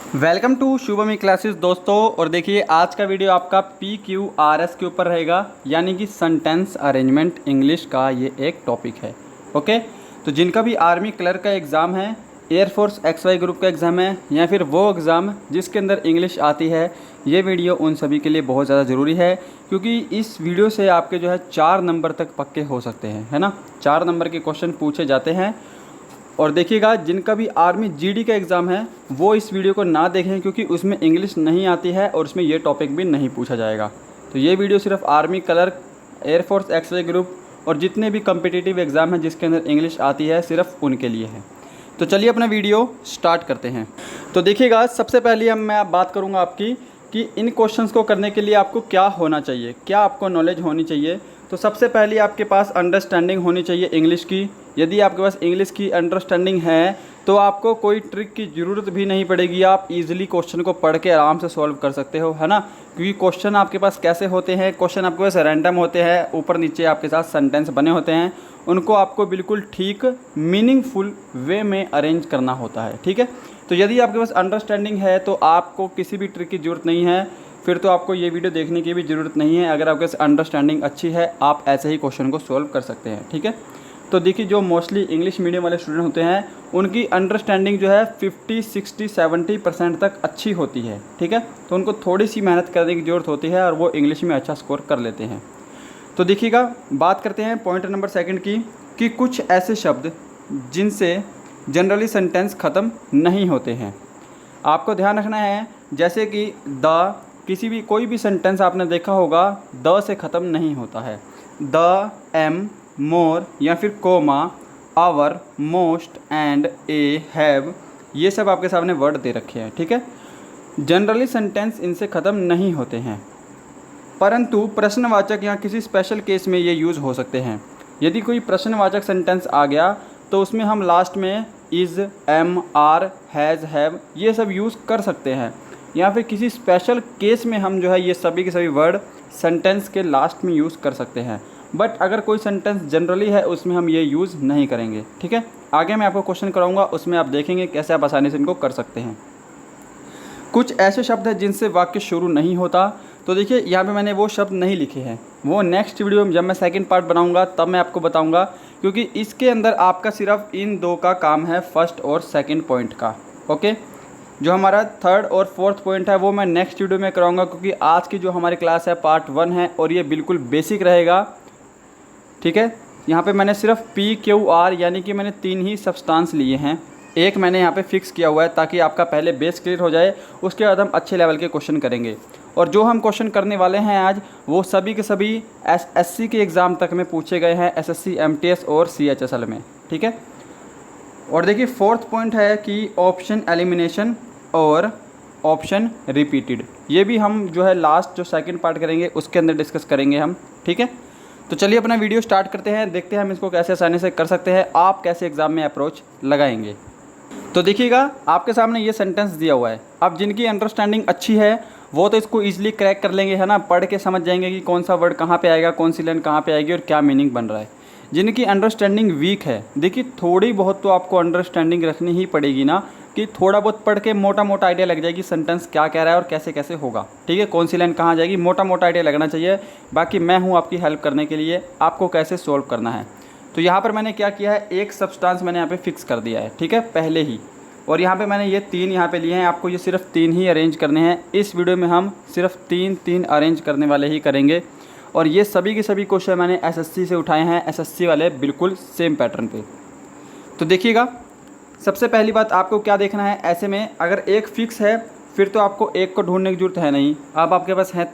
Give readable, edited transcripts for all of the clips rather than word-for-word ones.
Welcome to शुभमी classes दोस्तों। और देखिए आज का वीडियो आपका PQRS के ऊपर रहेगा, यानी कि सेंटेंस अरेंजमेंट इंग्लिश का ये एक टॉपिक है। ओके, तो जिनका भी आर्मी क्लर्क का एग्ज़ाम है, एयरफोर्स XY ग्रुप का एग्ज़ाम है, या फिर वो एग्ज़ाम जिसके अंदर इंग्लिश आती है, ये वीडियो उन सभी के लिए बहुत ज़्यादा ज़रूरी है, क्योंकि इस वीडियो से आपके जो है 4 नंबर तक पक्के हो सकते हैं, है ना। 4 नंबर के क्वेश्चन पूछे जाते हैं। और देखिएगा जिनका भी आर्मी GD का एग्ज़ाम है वो इस वीडियो को ना देखें, क्योंकि उसमें इंग्लिश नहीं आती है और उसमें ये टॉपिक भी नहीं पूछा जाएगा। तो ये वीडियो सिर्फ army clerk, air force XY group और जितने भी कम्पिटिटिव एग्ज़ाम हैं जिसके अंदर इंग्लिश आती है, सिर्फ उनके लिए है। तो चलिए अपना वीडियो स्टार्ट करते हैं। तो देखिएगा सबसे पहले मैं बात करूँगा आपकी कि इन क्वेश्चंस को करने के लिए आपको क्या होना चाहिए, क्या आपको नॉलेज होनी चाहिए। तो सबसे पहले आपके पास अंडरस्टैंडिंग होनी चाहिए इंग्लिश की। यदि आपके पास इंग्लिश की अंडरस्टैंडिंग है तो आपको कोई ट्रिक की ज़रूरत भी नहीं पड़ेगी, आप इजीली क्वेश्चन को पढ़ के आराम से सॉल्व कर सकते हो, है ना। क्योंकि क्वेश्चन आपके पास कैसे होते हैं, क्वेश्चन आपके पास रैंडम होते हैं, ऊपर नीचे आपके साथ सेंटेंस बने होते हैं, उनको आपको बिल्कुल ठीक मीनिंगफुल वे में अरेंज करना होता है, ठीक है। तो यदि आपके पास अंडरस्टैंडिंग है तो आपको किसी भी ट्रिक की ज़रूरत नहीं है, फिर तो आपको ये वीडियो देखने की भी ज़रूरत नहीं है। अगर आपके पास अंडरस्टैंडिंग अच्छी है आप ऐसे ही क्वेश्चन को सॉल्व कर सकते हैं, ठीक है। तो देखिए जो मोस्टली इंग्लिश मीडियम वाले स्टूडेंट होते हैं उनकी अंडरस्टैंडिंग जो है 50, 60, 70% तक अच्छी होती है, ठीक है। तो उनको थोड़ी सी मेहनत करने की ज़रूरत होती है और वो इंग्लिश में अच्छा स्कोर कर लेते हैं। तो देखिएगा बात करते हैं पॉइंट नंबर 2 की, कि कुछ ऐसे शब्द जिनसे जनरली सेंटेंस ख़त्म नहीं होते हैं। आपको ध्यान रखना है, जैसे कि द, किसी भी कोई भी सेंटेंस आपने देखा होगा द से ख़त्म नहीं होता है। द, एम, मोर या फिर comma, our, most, and, a, have, ये सब आपके सामने वर्ड दे रखे हैं, ठीक है। जनरली सेंटेंस इनसे ख़त्म नहीं होते हैं, परंतु प्रश्नवाचक या किसी स्पेशल केस में ये यूज़ हो सकते हैं। यदि कोई प्रश्नवाचक सेंटेंस आ गया तो उसमें हम लास्ट में is, am, are, has, have ये सब यूज़ कर सकते हैं, या फिर किसी स्पेशल केस में हम जो है ये सभी के सभी वर्ड सेंटेंस के लास्ट में यूज़ कर सकते हैं। बट अगर कोई सेंटेंस जनरली है उसमें हम ये यूज़ नहीं करेंगे, ठीक है। आगे मैं आपको क्वेश्चन कराऊंगा, उसमें आप देखेंगे कैसे आप आसानी से इनको कर सकते हैं। कुछ ऐसे शब्द हैं जिनसे वाक्य शुरू नहीं होता। तो देखिए यहाँ पे मैंने वो शब्द नहीं लिखे हैं, वो नेक्स्ट वीडियो में जब मैं सेकंड पार्ट बनाऊंगा तब मैं आपको बताऊंगा, क्योंकि इसके अंदर आपका सिर्फ इन 2 का काम है, फर्स्ट और सेकंड पॉइंट का। ओके, जो हमारा थर्ड और फोर्थ पॉइंट है वो मैं नेक्स्ट वीडियो में कराऊंगा, क्योंकि आज की जो हमारी क्लास है पार्ट 1 है और ये बिल्कुल बेसिक रहेगा, ठीक है। यहाँ पे मैंने सिर्फ PQR यानी कि मैंने 3 ही सब्सटेंस लिए हैं, एक मैंने यहाँ पे फिक्स किया हुआ है ताकि आपका पहले बेस क्लियर हो जाए, उसके बाद हम अच्छे लेवल के क्वेश्चन करेंगे। और जो हम क्वेश्चन करने वाले हैं आज वो सभी के सभी SSC के एग्ज़ाम तक में पूछे गए हैं, SSC, MTS और CHSL में, ठीक है। और देखिए फोर्थ पॉइंट है कि ऑप्शन एलिमिनेशन और ऑप्शन रिपीटेड, ये भी हम जो है लास्ट जो सेकंड पार्ट करेंगे उसके अंदर डिस्कस करेंगे हम, ठीक है। तो चलिए अपना वीडियो स्टार्ट करते हैं, देखते हैं हम इसको कैसे आसानी से कर सकते हैं, आप कैसे एग्ज़ाम में अप्रोच लगाएंगे। तो देखिएगा आपके सामने ये सेंटेंस दिया हुआ है। अब जिनकी अंडरस्टैंडिंग अच्छी है वो तो इसको ईजिली क्रैक कर लेंगे, है ना, पढ़ के समझ जाएंगे कि कौन सा वर्ड कहाँ पे आएगा, कौन सी लाइन कहाँ पे आएगी और क्या मीनिंग बन रहा है। जिनकी अंडरस्टैंडिंग वीक है, देखिए थोड़ी बहुत तो आपको अंडरस्टैंडिंग रखनी ही पड़ेगी ना, कि थोड़ा बहुत पढ़ के मोटा मोटा आइडिया लग जाएगी सेंटेंस क्या कह रहा है और कैसे कैसे होगा, ठीक है, कौन सी लाइन कहाँ जाएगी, मोटा मोटा आइडिया लगना चाहिए। बाकी मैं हूँ आपकी हेल्प करने के लिए, आपको कैसे सोल्व करना है। तो यहाँ पर मैंने क्या किया है, एक सब्सटेंस मैंने यहाँ पे फिक्स कर दिया है, ठीक है, पहले ही। और यहाँ पे मैंने ये 3 यहाँ पे लिए हैं, आपको ये सिर्फ 3 ही अरेंज करने हैं। इस वीडियो में हम सिर्फ 3 अरेंज करने वाले ही करेंगे। और ये सभी के सभी क्वेश्चन मैंने SSC से उठाए हैं, SSC वाले बिल्कुल सेम पैटर्न पे। तो देखिएगा सबसे पहली बात आपको क्या देखना है, ऐसे में अगर एक फिक्स है फिर तो आपको एक को ढूंढने की ज़रूरत है नहीं। अब आपके पास हैं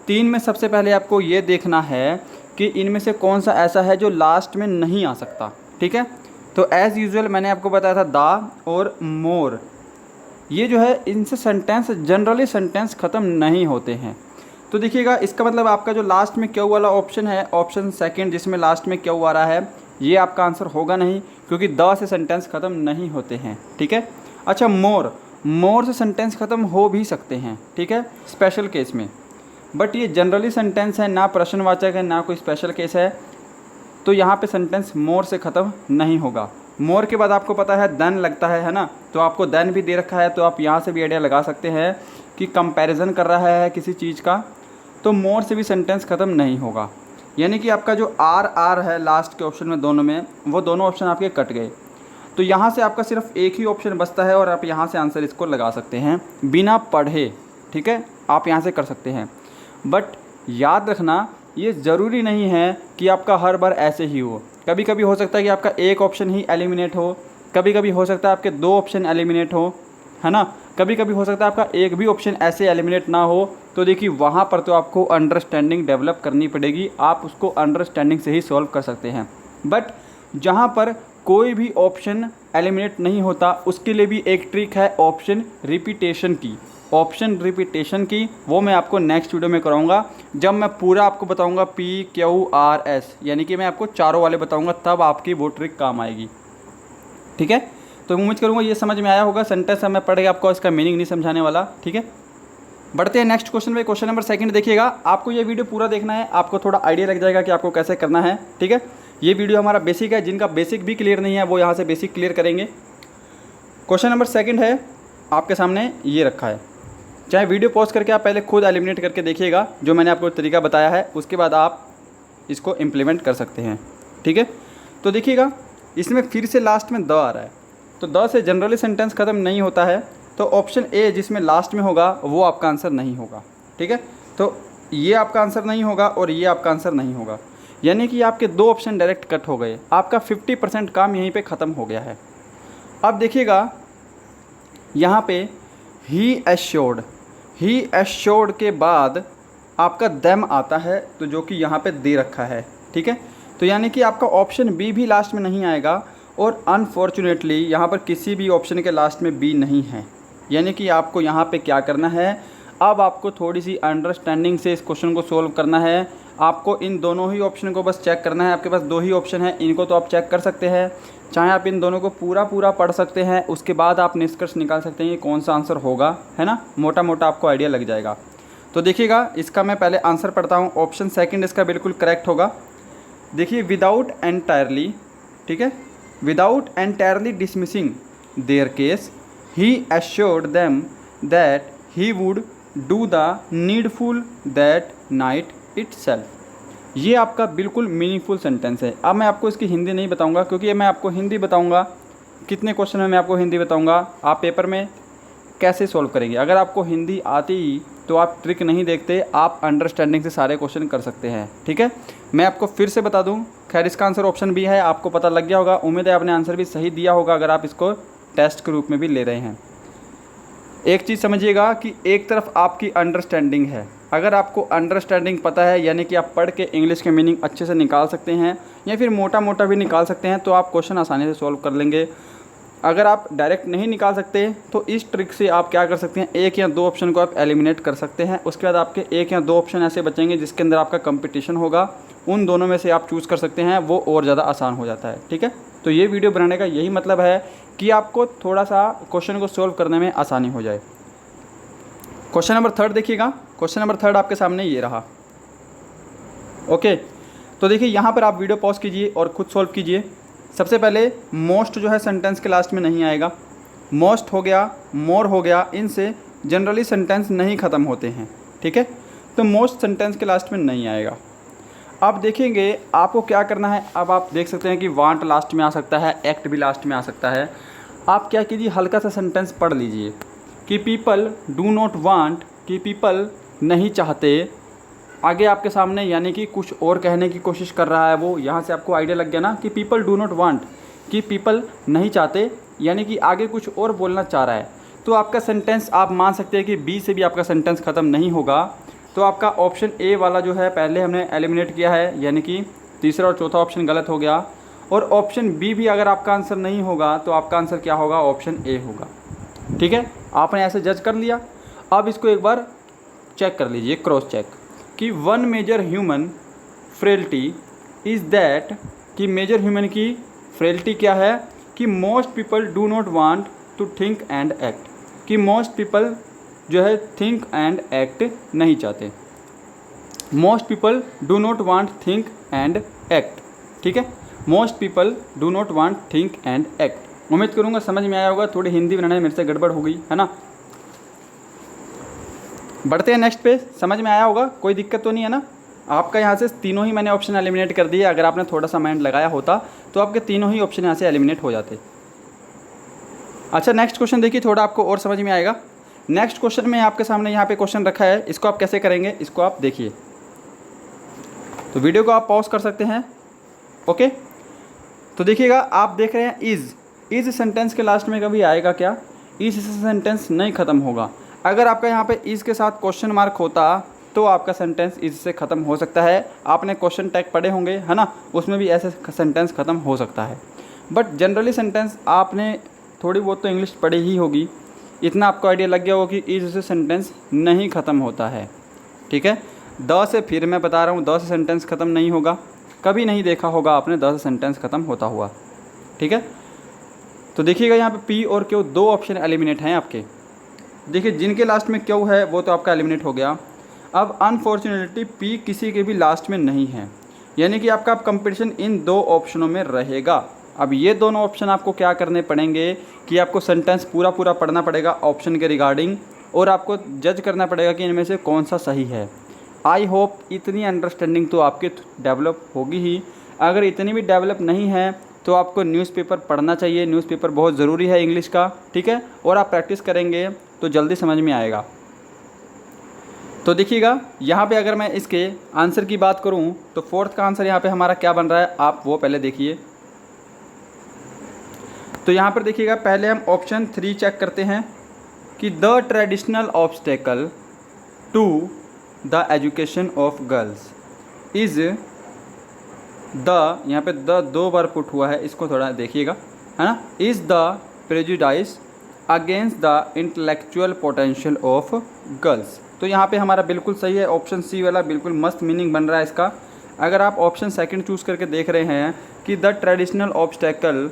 3 में सबसे पहले आपको ये देखना है कि इनमें से कौन सा ऐसा है जो लास्ट में नहीं आ सकता, ठीक है। तो एज़ यूजुअल मैंने आपको बताया था दा और मोर, ये जो है इनसे सेंटेंस जनरली सेंटेंस ख़त्म नहीं होते हैं। तो देखिएगा इसका मतलब आपका जो लास्ट में क्यू वाला ऑप्शन है, ऑप्शन सेकंड जिसमें लास्ट में क्यू आ रहा है, ये आपका आंसर होगा नहीं, क्योंकि द से सेंटेंस ख़त्म नहीं होते हैं, ठीक है। अच्छा मोर से सेंटेंस ख़त्म हो भी सकते हैं, ठीक है, स्पेशल केस में, बट ये जनरली सेंटेंस है, ना प्रश्नवाचक है ना कोई स्पेशल केस है, तो यहाँ पे सेंटेंस मोर से ख़त्म नहीं होगा। मोर के बाद आपको पता है देन लगता है ना, तो आपको देन भी दे रखा है, तो आप यहाँ से भी आइडिया लगा सकते हैं कि कंपैरिजन कर रहा है किसी चीज़ का, तो मोर से भी सेंटेंस ख़त्म नहीं होगा। यानी कि आपका जो आर है लास्ट के ऑप्शन में दोनों में, वो दोनों ऑप्शन आपके कट गए, तो यहाँ से आपका सिर्फ एक ही ऑप्शन बचता है और आप यहाँ से आंसर इसको लगा सकते हैं बिना पढ़े। ठीक है, आप यहाँ से कर सकते हैं, बट याद रखना ये ज़रूरी नहीं है कि आपका हर बार ऐसे ही हो। कभी कभी हो सकता है कि आपका एक ऑप्शन ही एलिमिनेट हो, कभी कभी हो सकता है आपके 2 ऑप्शन एलिमिनेट हो, है ना, कभी कभी हो सकता है आपका एक भी ऑप्शन ऐसे एलिमिनेट ना हो। तो देखिए वहाँ पर तो आपको अंडरस्टैंडिंग डेवलप करनी पड़ेगी, आप उसको अंडरस्टैंडिंग से ही सॉल्व कर सकते हैं। बट जहाँ पर कोई भी ऑप्शन एलिमिनेट नहीं होता, उसके लिए भी एक ट्रिक है ऑप्शन रिपीटेशन की। ऑप्शन रिपीटेशन की वो मैं आपको नेक्स्ट वीडियो में कराऊंगा, जब मैं पूरा आपको बताऊंगा PQRS, यानी कि मैं आपको चारों वाले बताऊंगा, तब आपकी वो ट्रिक काम आएगी। ठीक है, तो उम्मीद करूंगा ये समझ में आया होगा। सेंटेंस मैं पढ़ के आपको इसका मीनिंग नहीं समझाने वाला। ठीक है, बढ़ते हैं नेक्स्ट क्वेश्चन पे। क्वेश्चन नंबर 2 देखिएगा, आपको ये वीडियो पूरा देखना है, आपको थोड़ा आइडिया लग जाएगा कि आपको कैसे करना है। ठीक है, ये वीडियो हमारा बेसिक है, जिनका बेसिक भी क्लियर नहीं है वो यहाँ से बेसिक क्लियर करेंगे। क्वेश्चन नंबर 2 है आपके सामने ये रखा है, चाहे वीडियो पॉज करके आप पहले खुद एलिमिनेट करके देखिएगा, जो मैंने आपको तरीका बताया है, उसके बाद आप इसको इम्प्लीमेंट कर सकते हैं। ठीक है, तो देखिएगा इसमें फिर से लास्ट में द आ रहा है, तो द से जनरली सेंटेंस ख़त्म नहीं होता है, तो ऑप्शन ए जिसमें लास्ट में होगा वो आपका आंसर नहीं होगा। ठीक है, तो ये आपका आंसर नहीं होगा और ये आपका आंसर नहीं होगा, यानी कि आपके 2 ऑप्शन डायरेक्ट कट हो गए, आपका 50% काम यहीं पे ख़त्म हो गया है। अब देखिएगा यहाँ पे ही एश्योर्ड के बाद आपका देम आता है, तो जो कि यहाँ पे दे रखा है। ठीक है, तो यानी कि आपका ऑप्शन बी भी लास्ट में नहीं आएगा, और अनफॉर्चुनेटली यहाँ पर किसी भी ऑप्शन के लास्ट में बी नहीं है। यानी कि आपको यहाँ पे क्या करना है, अब आपको थोड़ी सी अंडरस्टैंडिंग से इस क्वेश्चन को सोल्व करना है। आपको इन दोनों ही ऑप्शन को बस चेक करना है, आपके पास 2 ही ऑप्शन है, इनको तो आप चेक कर सकते हैं, चाहे आप इन दोनों को पूरा पढ़ सकते हैं, उसके बाद आप निष्कर्ष निकाल सकते हैं कि कौन सा आंसर होगा, है ना, मोटा मोटा आपको आइडिया लग जाएगा। तो देखिएगा इसका मैं पहले आंसर पढ़ता हूँ। ऑप्शन 2 इसका बिल्कुल करेक्ट होगा। देखिए विदाउट एंटायरली, ठीक है, without entirely dismissing there case he assured them that he would do the needful that night itself. ये आपका बिल्कुल मीनिंगफुल सेंटेंस है। अब मैं आपको इसकी हिंदी नहीं बताऊंगा, क्योंकि मैं आपको हिंदी बताऊंगा, कितने क्वेश्चन में मैं आपको हिंदी बताऊंगा, आप पेपर में कैसे सॉल्व करेंगे। अगर आपको हिंदी आती तो आप ट्रिक नहीं देखते, आप अंडरस्टैंडिंग से सारे क्वेश्चन कर सकते हैं। ठीक है, मैं आपको फिर से बता दूं, खैर इसका आंसर ऑप्शन बी है, आपको पता लग गया होगा। उम्मीद है आपने आंसर भी सही दिया होगा, अगर आप इसको टेस्ट के रूप में भी ले रहे हैं। एक चीज़ समझिएगा कि एक तरफ आपकी अंडरस्टैंडिंग है, अगर आपको अंडरस्टैंडिंग पता है, यानी कि आप पढ़ के इंग्लिश के मीनिंग अच्छे से निकाल सकते हैं, या फिर मोटा मोटा भी निकाल सकते हैं, तो आप क्वेश्चन आसानी से सॉल्व कर लेंगे। अगर आप डायरेक्ट नहीं निकाल सकते तो इस ट्रिक से आप क्या कर सकते हैं, 1 या 2 ऑप्शन को आप एलिमिनेट कर सकते हैं। उसके बाद आपके 1 या 2 ऑप्शन ऐसे बचेंगे जिसके अंदर आपका कंपटीशन होगा, उन दोनों में से आप चूज़ कर सकते हैं, वो और ज़्यादा आसान हो जाता है। ठीक है, तो ये वीडियो बनाने का यही मतलब है कि आपको थोड़ा सा क्वेश्चन को सॉल्व करने में आसानी हो जाए। क्वेश्चन नंबर 3 देखिएगा, क्वेश्चन नंबर 3 आपके सामने ये रहा। ओके, तो देखिए यहाँ पर आप वीडियो पॉज कीजिए और खुद सॉल्व कीजिए। सबसे पहले मोस्ट जो है सेंटेंस के लास्ट में नहीं आएगा, मोस्ट हो गया, मोर हो गया, इनसे जनरली सेंटेंस नहीं ख़त्म होते हैं। ठीक है, तो मोस्ट सेंटेंस के लास्ट में नहीं आएगा। अब देखेंगे आपको क्या करना है। अब आप देख सकते हैं कि वांट लास्ट में आ सकता है, एक्ट भी लास्ट में आ सकता है। आप क्या कीजिए, हल्का सा सेंटेंस पढ़ लीजिए कि पीपल डू नॉट वांट, कि पीपल नहीं चाहते, आगे आपके सामने यानी कि कुछ और कहने की कोशिश कर रहा है वो। यहाँ से आपको आइडिया लग गया ना कि पीपल डू नॉट वांट, कि पीपल नहीं चाहते, यानी कि आगे कुछ और बोलना चाह रहा है। तो आपका सेंटेंस आप मान सकते हैं कि बी से भी आपका सेंटेंस ख़त्म नहीं होगा। तो आपका ऑप्शन ए वाला जो है पहले हमने एलिमिनेट किया है, यानी कि तीसरा और चौथा ऑप्शन गलत हो गया। और ऑप्शन बी भी अगर आपका आंसर नहीं होगा तो आपका आंसर क्या होगा, ऑप्शन ए होगा। ठीक है, आपने ऐसे जज कर लिया। अब इसको एक बार चेक कर लीजिए, क्रॉस चेक, कि one major human frailty is that, कि मेजर ह्यूमन की फ्रेलिटी क्या है, कि most people do not want to think and act, कि मोस्ट पीपल जो है थिंक एंड एक्ट नहीं चाहते। Most people do not want think and act. ठीक है, most people do not want think and act. उम्मीद करूँगा समझ में आया होगा। थोड़ी हिंदी बनाने में मेरे से गड़बड़ हो गई है ना। बढ़ते हैं नेक्स्ट पे। समझ में आया होगा, कोई दिक्कत तो नहीं है ना। आपका यहाँ से तीनों ही मैंने ऑप्शन एलिमिनेट कर दिए। अगर आपने थोड़ा सा माइंड लगाया होता तो आपके तीनों ही ऑप्शन यहाँ से एलिमिनेट हो जाते। अच्छा नेक्स्ट क्वेश्चन देखिए, थोड़ा आपको और समझ में आएगा। नेक्स्ट क्वेश्चन में आपके सामने यहाँ पे क्वेश्चन रखा है, इसको आप कैसे करेंगे इसको आप देखिए। तो वीडियो को आप पॉज कर सकते हैं। ओके, तो देखिएगा, आप देख रहे हैं इज़ सेंटेंस के लास्ट में कभी आएगा क्या? इज़ से सेंटेंस नहीं ख़त्म होगा। अगर आपका यहाँ पे इज़ के साथ क्वेश्चन मार्क होता तो आपका सेंटेंस इज़ से ख़त्म हो सकता है। आपने क्वेश्चन टैग पढ़े होंगे है ना, उसमें भी ऐसे सेंटेंस ख़त्म हो सकता है। बट जनरली सेंटेंस आपने थोड़ी बहुत तो इंग्लिश पढ़ी ही होगी, इतना आपको आइडिया लग गया होगा कि इज़ से सेंटेंस नहीं ख़त्म होता है। ठीक है, द से फिर मैं बता रहा हूँ, द से सेंटेंस ख़त्म नहीं होगा। कभी नहीं देखा होगा आपने द से सेंटेंस ख़त्म होता हुआ। ठीक है, तो देखिएगा यहाँ पे पी और क्यू दो ऑप्शन एलिमिनेट हैं आपके। देखिए जिनके लास्ट में क्यू है वो तो आपका एलिमिनेट हो गया। अब अनफॉर्चुनेटली पी किसी के भी लास्ट में नहीं है, यानी कि आपका कंपटीशन इन दो ऑप्शनों में रहेगा। अब ये दोनों ऑप्शन आपको क्या करने पड़ेंगे कि आपको सेंटेंस पूरा पढ़ना पड़ेगा ऑप्शन के रिगार्डिंग, और आपको जज करना पड़ेगा कि इनमें से कौन सा सही है। आई होप इतनी अंडरस्टैंडिंग तो आपकी डेवलप होगी ही। अगर इतनी भी डेवलप नहीं है तो आपको न्यूज़पेपर पढ़ना चाहिए। न्यूज़पेपर बहुत ज़रूरी है इंग्लिश का। ठीक है, और आप प्रैक्टिस करेंगे तो जल्दी समझ में आएगा। तो देखिएगा यहाँ पे अगर मैं इसके आंसर की बात करूँ तो फोर्थ का आंसर यहाँ पे हमारा क्या बन रहा है, आप वो पहले देखिए। तो यहाँ पर देखिएगा, पहले हम ऑप्शन 3 चेक करते हैं कि the traditional obstacle to the education of girls is the, यहाँ पे द 2 बार पुट हुआ है, इसको थोड़ा देखिएगा है ना। Is the prejudice against the intellectual potential of girls. तो यहाँ पे हमारा बिल्कुल सही है, ऑप्शन सी वाला बिल्कुल मस्त मीनिंग बन रहा है इसका। अगर आप ऑप्शन सेकंड चूज़ करके देख रहे हैं कि the traditional obstacle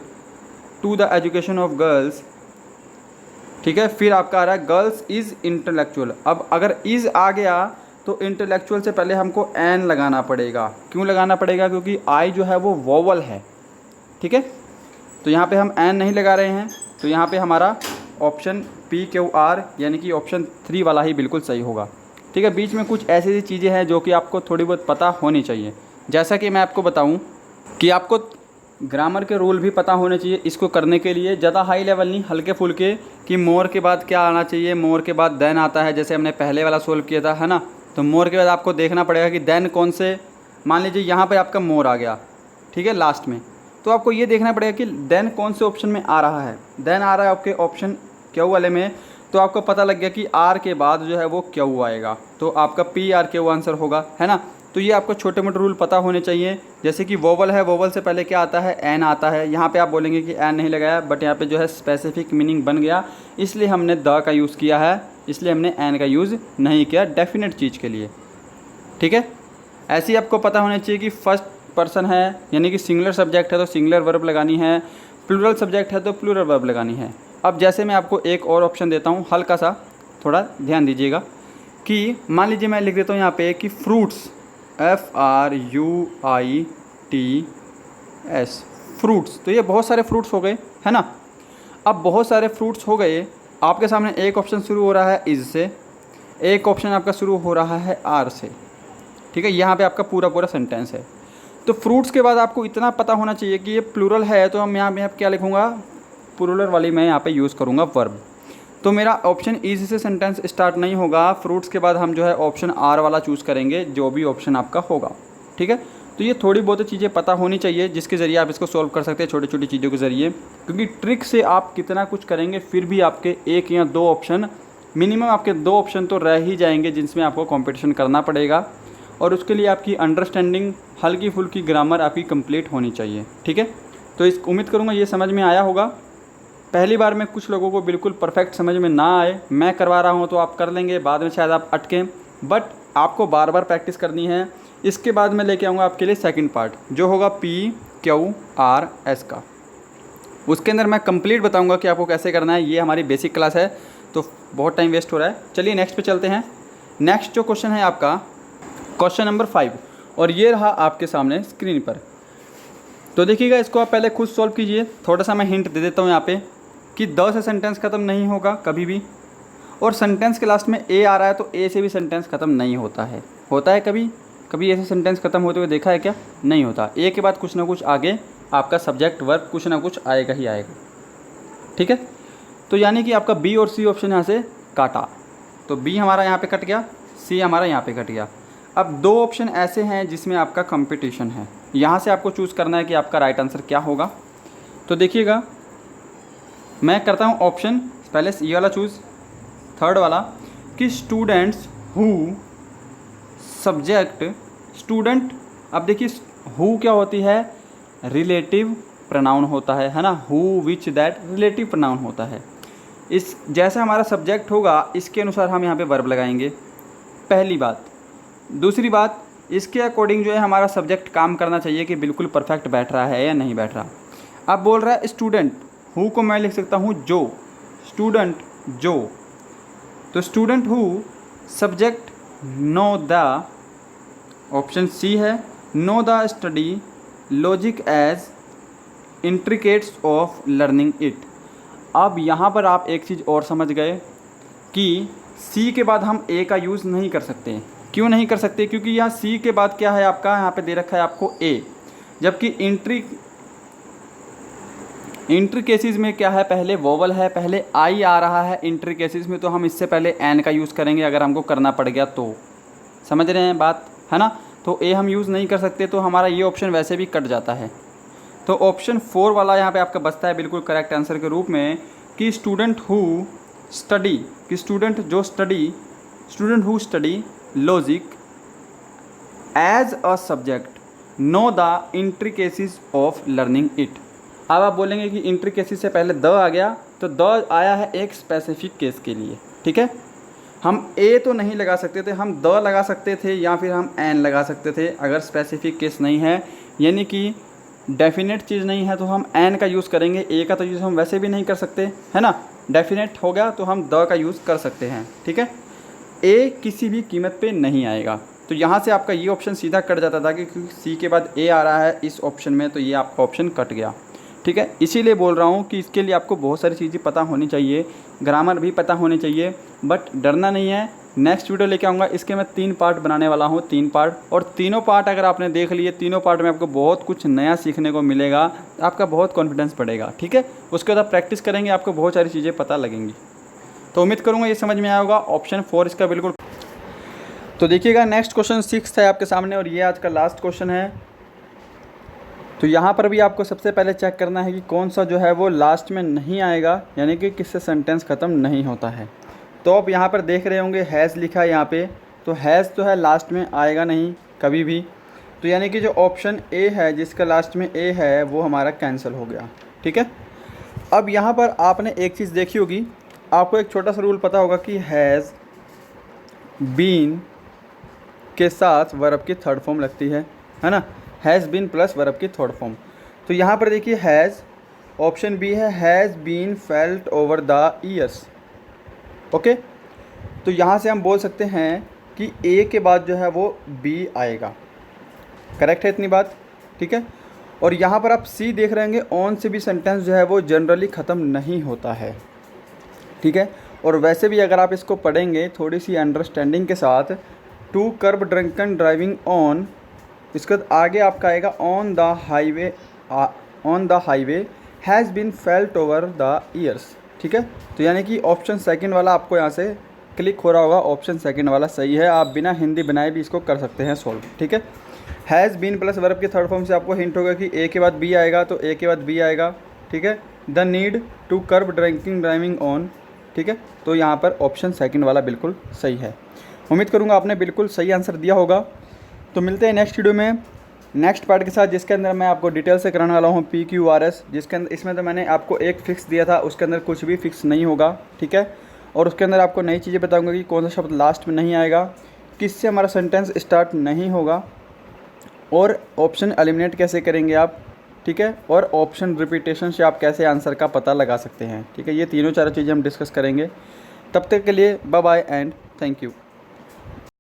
to the education of girls, ठीक है, फिर आपका आ रहा है गर्ल्स इज़ इंटेलेक्चुअल। अब अगर इज़ आ गया तो इंटेलेक्चुअल से पहले हमको एन लगाना पड़ेगा। क्यों लगाना पड़ेगा? क्योंकि आई जो है वो वोवल है। ठीक है, तो यहाँ पे हम एन नहीं लगा रहे हैं, तो यहाँ पे हमारा ऑप्शन पी क्यू आर यानी कि ऑप्शन 3 वाला ही बिल्कुल सही होगा। ठीक है, बीच में कुछ ऐसी चीज़ें हैं जो कि आपको थोड़ी बहुत पता होनी चाहिए। जैसा कि मैं आपको बताऊँ कि आपको ग्रामर के रूल भी पता होने चाहिए इसको करने के लिए। ज़्यादा हाई लेवल नहीं, हल्के फुल्के, कि मोर के बाद क्या आना चाहिए। मोर के बाद देन आता है, जैसे हमने पहले वाला सोल्व किया था है ना। तो मोर के बाद आपको देखना पड़ेगा कि देन कौन से, मान लीजिए यहाँ पे आपका मोर आ गया, ठीक है, लास्ट में, तो आपको ये देखना पड़ेगा कि देन कौन से ऑप्शन में आ रहा है। देन आ रहा है आपके ऑप्शन क्यू वाले में, तो आपको पता लग गया कि आर के बाद जो है वो क्यू आएगा, तो आपका पी आर क्यू आंसर होगा, है ना। तो ये आपको छोटे मोटे रूल पता होने चाहिए। जैसे कि वोवल है, वोवल से पहले क्या आता है, एन आता है। यहाँ पे आप बोलेंगे कि एन नहीं लगाया, बट यहाँ पे जो है स्पेसिफिक मीनिंग बन गया, इसलिए हमने द का यूज़ किया है, इसलिए हमने एन का यूज़ नहीं किया डेफिनेट चीज़ के लिए। ठीक है, ऐसे ही आपको पता होना चाहिए कि फर्स्ट पर्सन है, यानी कि सिंगुलर सब्जेक्ट है तो सिंगुलर वर्ब लगानी है, प्लूरल सब्जेक्ट है तो प्लूरल वर्ब लगानी है। अब जैसे मैं आपको एक और ऑप्शन देता हूँ, हल्का सा थोड़ा ध्यान दीजिएगा, कि मान लीजिए मैं लिख देता हूँ यहाँ पे कि फ्रूट्स, FRUITS, फ्रूट्स। तो ये बहुत सारे फ्रूट्स हो गए, है ना। अब बहुत सारे फ्रूट्स हो गए, आपके सामने एक ऑप्शन शुरू हो रहा है इज से, एक ऑप्शन आपका शुरू हो रहा है आर से। ठीक है, यहाँ पे आपका पूरा सेंटेंस है। तो फ्रूट्स के बाद आपको इतना पता होना चाहिए कि ये प्लूरल है, तो हम यहाँ पे क्या लिखूँगा, प्लूरल वाली मैं यहाँ पे यूज़ करूँगा वर्ब। तो मेरा ऑप्शन इज से सेंटेंस स्टार्ट नहीं होगा, फ्रूट्स के बाद हम जो है ऑप्शन आर वाला चूज़ करेंगे, जो भी ऑप्शन आपका होगा। ठीक है, तो ये थोड़ी बहुत चीज़ें पता होनी चाहिए जिसके ज़रिए आप इसको सॉल्व कर सकते हैं, छोटी छोटी चीज़ों के ज़रिए। क्योंकि ट्रिक से आप कितना कुछ करेंगे फिर भी आपके एक या दो ऑप्शन, मिनिमम आपके 2 ऑप्शन तो रह ही जाएंगे जिनमें आपको कॉम्पिटिशन करना पड़ेगा, और उसके लिए आपकी अंडरस्टैंडिंग, हल्की फुल्की ग्रामर आपकी कंप्लीट होनी चाहिए। ठीक है, तो इस उम्मीद करूँगा ये समझ में आया होगा। पहली बार में कुछ लोगों को बिल्कुल परफेक्ट समझ में ना आए, मैं करवा रहा हूँ तो आप कर लेंगे, बाद में शायद आप अटकें, बट आपको बार बार प्रैक्टिस करनी है। इसके बाद मैं लेके आऊँगा आपके लिए सेकंड पार्ट, जो होगा PQRS का। उसके अंदर मैं कंप्लीट बताऊँगा कि आपको कैसे करना है। ये हमारी बेसिक क्लास है तो बहुत टाइम वेस्ट हो रहा है। चलिए नेक्स्ट पे चलते हैं। नेक्स्ट जो क्वेश्चन है आपका क्वेश्चन नंबर 5, और ये रहा आपके सामने स्क्रीन पर। तो देखिएगा, इसको आप पहले खुद सॉल्व कीजिए। थोड़ा सा मैं हिंट दे देता हूँ यहाँ पे कि द से सेंटेंस ख़त्म नहीं होगा कभी भी, और सेंटेंस के लास्ट में ए आ रहा है तो ए से भी सेंटेंस ख़त्म नहीं होता है। होता है कभी कभी ऐसे सेंटेंस ख़त्म होते हुए देखा है क्या? नहीं होता। ए के बाद कुछ ना कुछ आगे आपका सब्जेक्ट वर्ब कुछ ना कुछ आएगा ही आएगा। ठीक है, तो यानी कि आपका बी और सी ऑप्शन यहाँ से काटा, तो बी हमारा यहाँ पे कट गया, सी हमारा यहाँ पे कट गया। अब दो ऑप्शन ऐसे हैं जिसमें आपका कंपटीशन है, यहाँ से आपको चूज़ करना है कि आपका राइट आंसर क्या होगा। तो देखिएगा, मैं करता हूँ ऑप्शन पहले ये वाला चूज़, थर्ड वाला, कि स्टूडेंट्स हु सब्जेक्ट स्टूडेंट। अब देखिए हु क्या होती है? रिलेटिव प्रोनाउन होता है ना, who which that relative pronoun होता है। इस जैसा हमारा सब्जेक्ट होगा इसके अनुसार हम यहाँ पे वर्ब लगाएंगे, पहली बात। दूसरी बात, इसके अकॉर्डिंग जो है हमारा सब्जेक्ट काम करना चाहिए कि बिल्कुल परफेक्ट बैठ रहा है या नहीं बैठ रहा। अब बोल रहा है स्टूडेंट, हु को मैं लिख सकता हूँ जो, स्टूडेंट जो, तो student who subject know the, option C है, know the study logic as intricacies of learning it. अब यहाँ पर आप एक चीज़ और समझ गए कि सी के बाद हम ए का यूज़ नहीं कर सकते। क्यों नहीं कर सकते? क्योंकि यहाँ सी के बाद क्या है आपका, यहाँ पे दे रखा है आपको ए, जबकि इंट्री केसेस में क्या है, पहले वोवल है, पहले आई आ रहा है इंट्री केसेस में, तो हम इससे पहले एन का यूज़ करेंगे अगर हमको करना पड़ गया तो। समझ रहे हैं बात, है ना? तो ए हम यूज़ नहीं कर सकते, तो हमारा ये ऑप्शन वैसे भी कट जाता है। तो ऑप्शन 4 वाला यहाँ पे आपका बचता है बिल्कुल करेक्ट आंसर के रूप में, कि स्टूडेंट हु स्टडी, कि स्टूडेंट जो study, student who study logic as a subject know the intricacies of learning it. अब आप बोलेंगे कि इंट्रिकेसीज से पहले द आ गया, तो द आया है एक स्पेसिफिक केस के लिए। ठीक है, हम ए तो नहीं लगा सकते थे, हम द लगा सकते थे या फिर हम एन लगा सकते थे अगर स्पेसिफिक केस नहीं है, यानी कि डेफिनेट चीज़ नहीं है तो हम एन का यूज़ करेंगे। ए का तो यूज़ हम वैसे भी नहीं कर सकते, है ना? डेफिनेट हो गया तो हम द का यूज़ कर सकते हैं। ठीक है, ए किसी भी कीमत पे नहीं आएगा, तो यहाँ से आपका ये ऑप्शन सीधा कट जाता था कि क्योंकि सी के बाद ए आ रहा है इस ऑप्शन में, तो ये आपका ऑप्शन कट गया। ठीक है, इसीलिए बोल रहा हूँ कि इसके लिए आपको बहुत सारी चीज़ें पता होनी चाहिए, ग्रामर भी पता होनी चाहिए, बट डरना नहीं है। नेक्स्ट वीडियो लेके आऊँगा, इसके मैं 3 पार्ट बनाने वाला हूँ, 3 पार्ट, और तीनों पार्ट अगर आपने देख लिए, तीनों पार्ट में आपको बहुत कुछ नया सीखने को मिलेगा, आपका बहुत कॉन्फिडेंस बढ़ेगा। ठीक है, उसके बाद आप प्रैक्टिस करेंगे, आपको बहुत सारी चीज़ें पता लगेंगी। तो उम्मीद करूँगा ये समझ में आया होगा। ऑप्शन 4 इसका बिल्कुल। तो देखिएगा, नेक्स्ट क्वेश्चन 6 है आपके सामने और ये आज का लास्ट क्वेश्चन है। तो यहाँ पर भी आपको सबसे पहले चेक करना है कि कौन सा जो है वो लास्ट में नहीं आएगा, यानी कि किससे सेंटेंस ख़त्म नहीं होता है। तो आप यहाँ पर देख रहे होंगे हैज़ लिखा है यहाँ पे, तो हैज़ तो है लास्ट में आएगा नहीं कभी भी, तो यानी कि जो ऑप्शन ए है जिसका लास्ट में ए है वो हमारा कैंसिल हो गया। ठीक है, अब यहाँ पर आपने एक चीज़ देखी होगी, आपको एक छोटा सा रूल पता होगा कि हैज़ बीन के साथ वर्ब की थर्ड फॉर्म लगती है ना? हैज़ बीन प्लस वर्ब की थर्ड फॉर्म। तो यहाँ पर देखिए हैज़, ऑप्शन बी है, has been felt over the years. Okay, तो यहाँ से हम बोल सकते हैं कि ए के बाद जो है वो बी आएगा। करेक्ट है इतनी बात? ठीक है, और यहाँ पर आप सी देख रहे होंगे, ऑन से भी सेंटेंस जो है वो जनरली ख़त्म नहीं होता है। ठीक है, और वैसे भी अगर आप इसको पढ़ेंगे थोड़ी सी अंडरस्टैंडिंग के साथ, to curb drunken driving on, इसके बाद आगे आपका आएगा on the highway has been felt over the years. ठीक है, तो यानी कि ऑप्शन सेकंड वाला आपको यहाँ से क्लिक हो रहा होगा, ऑप्शन सेकंड वाला सही है। आप बिना हिंदी बनाए भी इसको कर सकते हैं सॉल्व। ठीक है, हैज़ बीन प्लस वर्ब की थर्ड फॉर्म से आपको हिंट होगा कि ए के बाद बी आएगा, तो ए के बाद बी आएगा। ठीक है, the need to curb driving on. ठीक है, तो यहाँ पर ऑप्शन सेकंड वाला बिल्कुल सही है। उम्मीद करूँगा आपने बिल्कुल सही आंसर दिया होगा। तो मिलते हैं नेक्स्ट वीडियो में नेक्स्ट पार्ट के साथ, जिसके अंदर मैं आपको डिटेल से कराने वाला हूँ PQRS, जिसके अंदर इसमें तो मैंने आपको एक फिक्स दिया था, उसके अंदर कुछ भी फिक्स नहीं होगा। ठीक है, और उसके अंदर आपको नई चीज़ें बताऊँगा कि कौन सा शब्द लास्ट में नहीं आएगा, किससे हमारा सेंटेंस स्टार्ट नहीं होगा, और ऑप्शन एलिमिनेट कैसे करेंगे आप। ठीक है, और ऑप्शन रिपीटेशन से आप कैसे आंसर का पता लगा सकते हैं। ठीक है, ये तीनों चारों चीज़ें हम डिस्कस करेंगे। तब तक के लिए bye bye and thank you.